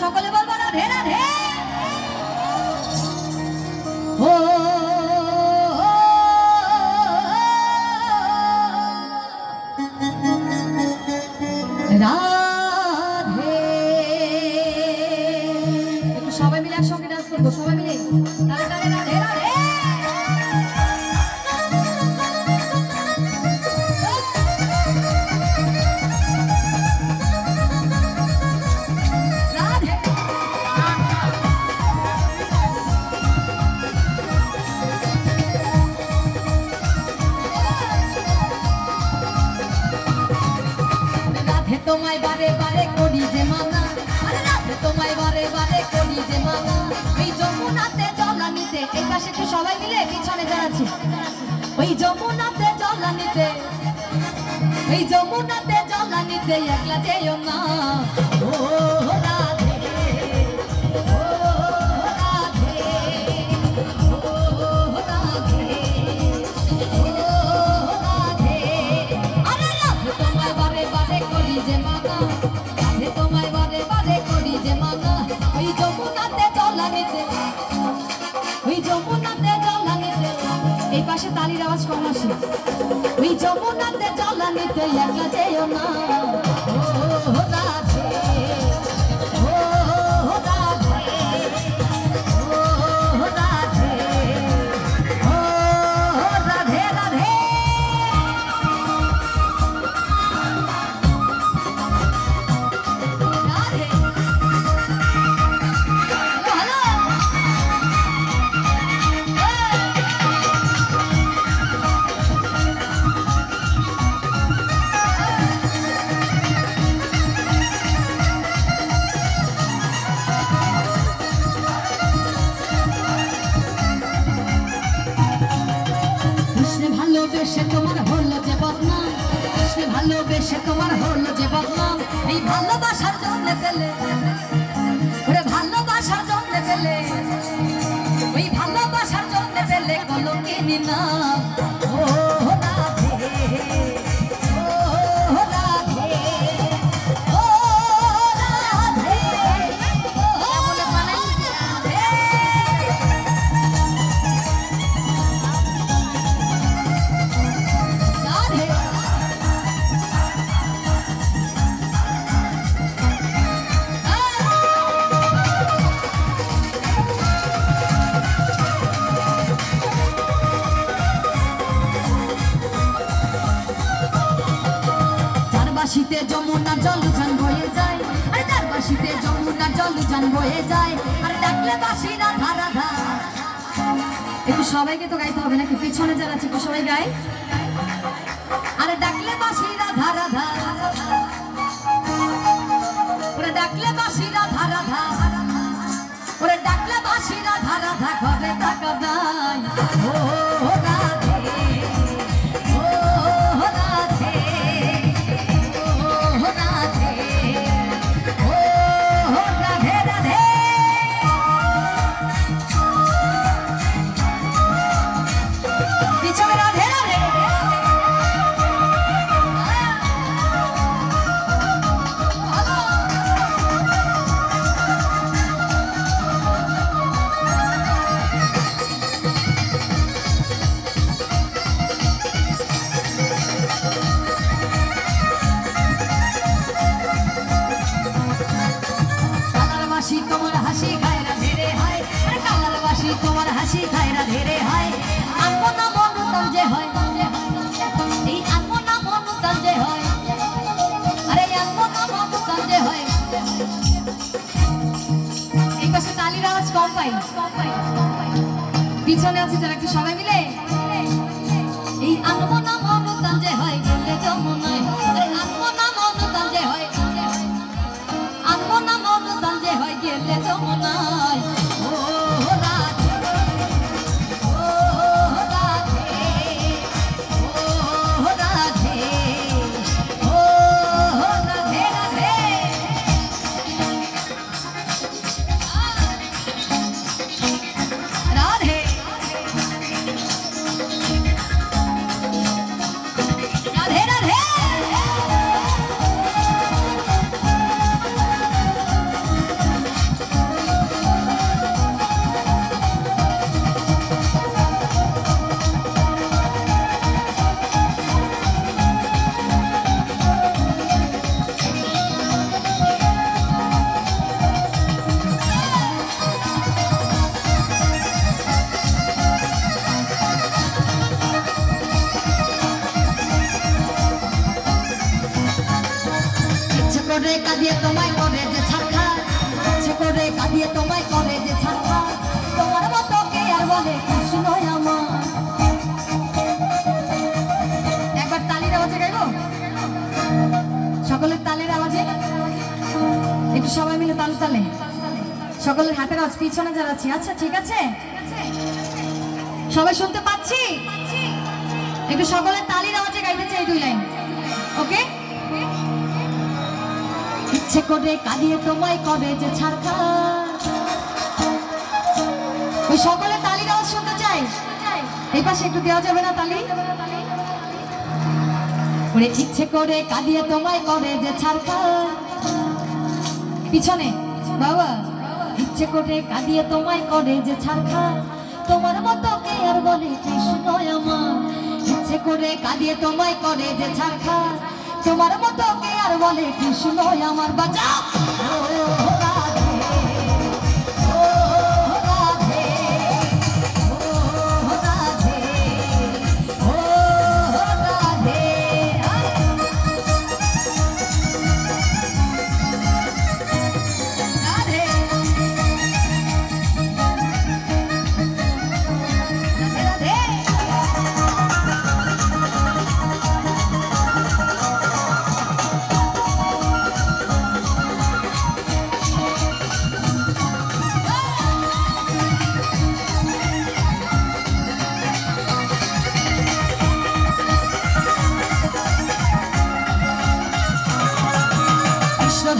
সকলে বলবো রাধে রাধে। ও রাধে, একটু সবাই মিলে একসঙ্গে ডান্স করবো, সবাই মিলে রাধে রাধে রাধে রাধে। তোমায় বারে বারে করি যে মানা, আরে রাধে তোমায় বারে বারে করি যে মানা, ওই যমুনাতে জলা নিতে, এই পাশে একটু সবাই মিলে পিছনে যাচ্ছি, ওই যমুনাতে জলা নিতে, ওই যমুনাতে জলা নিতে একলা যেও না। ও রাধে, ও রাধে, ও রাধে, ও রাধে, আরে রাধে তোমায় বারে বারে করি যে মানা, রাধে তোমায় বারে বারে করি যে মানা, ওই যমুনাতে জলা নিতে, ওই যমুনাতে জলা নিতে, এই পাশে তালির আওয়াজ কম আসে, ওই যমুনাতে জলা নিতে একলা যেও না। ও রাধে, ও রাধে, ও রাধে, ও রাধে রাধে। ভালোবেসে তোমার হলো যে বদনাম, কৃষ্ণ ভালোবেসে তোমার হলো যে বদনাম, এই ভালোবাসার জন্য পেলে, ওরে ভালোবাসার জন্য পেলে, ওই ভালোবাসার জন্য পেলে কলঙ্কিনী নাম। ও রাধে, ও রাধে, ও রাধে, ও রাধে। শীতে যমুনা জল জান বয়ে যায়, আরে তার বাসিতে যমুনা জল জান বয়ে যায়, আর ডাকলে বাসি রাধা রাধা। একটু সবাইকে তো গাইতে হবে নাকি, পিছনে যারা আছে একটু সবাই গায়, আরে ডাকলে বাসি রাধা রাধা, ওরে ডাকলে বাসি রাধা রাধা, ওরে ডাকলে বাসি রাধা রাধা, ঘরে টাকা নাই। ও রাধে, ও রাধে, ও রাধে, ও রাধে রাধে। পিছনে রাধে রাধে। করে কাঁদিয়ে তোমায় করে যে ছাড়খা, ইচ্ছে করে কাঁদিয়ে তোমায় করে যে ছাড়খা, তোমার মতো কে আর বলে কৃষ্ণ আমার। একবার তালির আওয়াজে গাইবো, সকলের তালের আওয়াজে একটু সবাই মিলে তালে তালে, সকলের হাতের আওয়াজ পিছনে যাচ্ছি। আচ্ছা ঠিক আছে, সবাই শুনতে পাচ্ছি? একটু সকলের তালির আওয়াজে গাইতে চাই 2 লাইন। ওকে? ইচ্ছে করে কাঁদিয়ে তোমায় করে যে ছাড়খা, ওই সকলের তালির আওয়াজ শুনতে চাই। এই পাশে একটু দেওয়া যাবে না তালি? ওরে ইচ্ছে করে কাঁদিয়ে তোমায় করে যে ছাড়খা, পিছনে বাবা, ইচ্ছে করে কাঁদিয়ে তোমায় করে যে ছাড়খা, তোমার মতো কে আর বলে কৃষ্ণ আমার। ইচ্ছে করে কাঁদিয়ে তোমায় করে যে ছাড়খা, তোমার মতো কে আর বলে কৃষ্ণ আমার। বাজা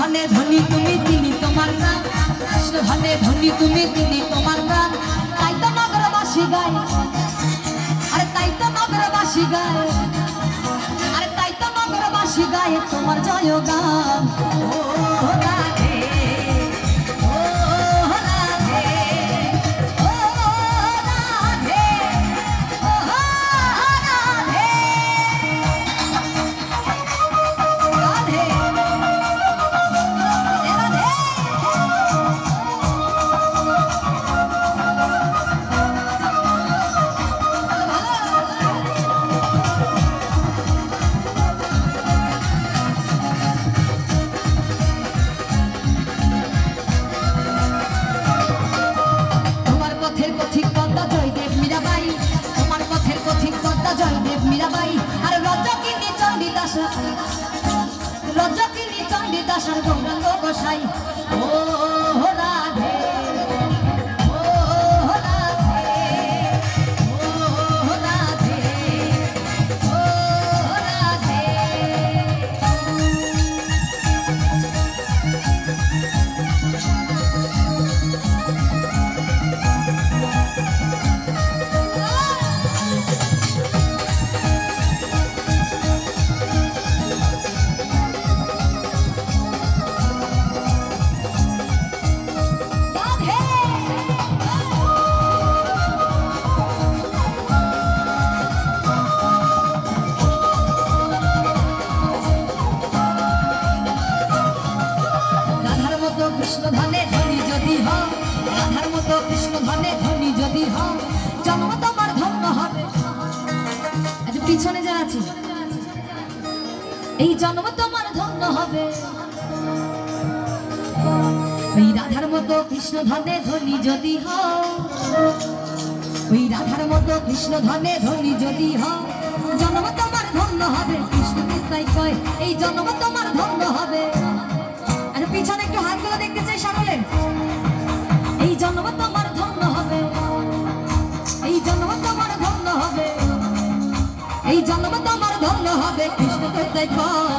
ধনে ধনী তুমি তিনি তোমার গান, কৃষ্ণ ধনে ধনী তুমি তিনি তোমার গান, তাই তো নগরবাসী গায়, আরে তাই তো নগরবাসী গায়, আরে তাই তো নগরবাসী গায় তোমার জয় গান। ও রাধে ও রাধে ও রাধে ও রাধে রাধে। রজকিনী চণ্ডীদাসের গৌরাঙ্গ গোসাই। ও রাধে ও রাধে ও রাধে ও রাধে। কৃষ্ণ ধনে ধনী যদি হও, রাধার মতো কৃষ্ণ ধনে ধনী যদি হও, জন্ম তোমার ধন্য হবে। আচ্ছা পিছনে যারা আছে, এই জন্ম তোমার ধন্য হবে। ওই রাধার মতো কৃষ্ণ ধনে ধনী যদি হও, ওই রাধার মতো কৃষ্ণ ধনে ধনী যদি হও, জন্ম তোমার ধন্য হবে। কৃষ্ণ তাই কয় এই জন্ম তোমার ধন্য হবে। পিছনে একটু হাতগুলো দেখতে চাই সকলে। এই জন্ম তোমার ধন্য হবে, এই জন্ম তোমার ধন্য হবে, এই জন্ম তোমার ধন্য হবে। কৃষ্ণ তাই কয়